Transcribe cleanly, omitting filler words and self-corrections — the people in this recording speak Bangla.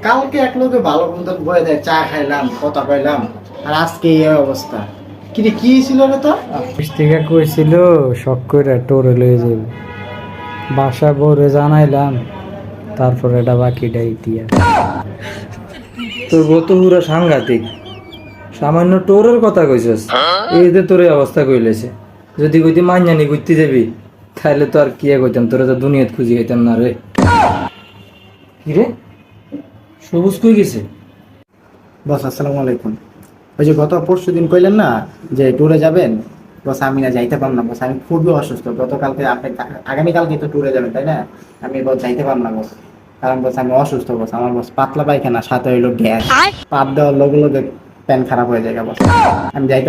কালকে এক লোকে ভালো মতন বয়ে দেয়, চা খাইলাম, কথা কইলাম, আর আজকে এই অবস্থা। কি রে, কি ছিল রে তোর? অফিস থেকে কইছিল শখ করে টোরে লয়ে যাবে, বাসা বউরে জানাইলাম, তারপরে এটা বাকিটাই দিয়া। তোর বউ তো পুরো সাংঘাতিক। সামান্য টোরের কথা কইছস, এই যে তোর এই অবস্থা কইলেছে। যদি কইতি মাইনানি ঘুরতে যাবি, তাহলে তো আর কি কইতাম, তোরা তো দুনিয়াত খুঁজি খাইতাম না রে। কি রে, সবুজ কই গেছে? বস আসসালামু আলাইকুম। ওই যে গত পরশু দিন কইলেন না যে ট্যুরে যাবেন, বস আমি না যাইতে পারলাম না বস, আমি খুবই অসুস্থ। গতকালকে আপনি আগামীকালকে তো ট্যুরে যাবেন তাই না? আমি বস যাইতে পারলাম না বস, কারণ বস আমি অসুস্থ বস। আমার বস পাতলা পায়খানা, সাথে হইলো গ্যাস, পাত দেওয়ার লগে লগে প্যান খারাপ হয়ে যায় বস। আমি যাইতে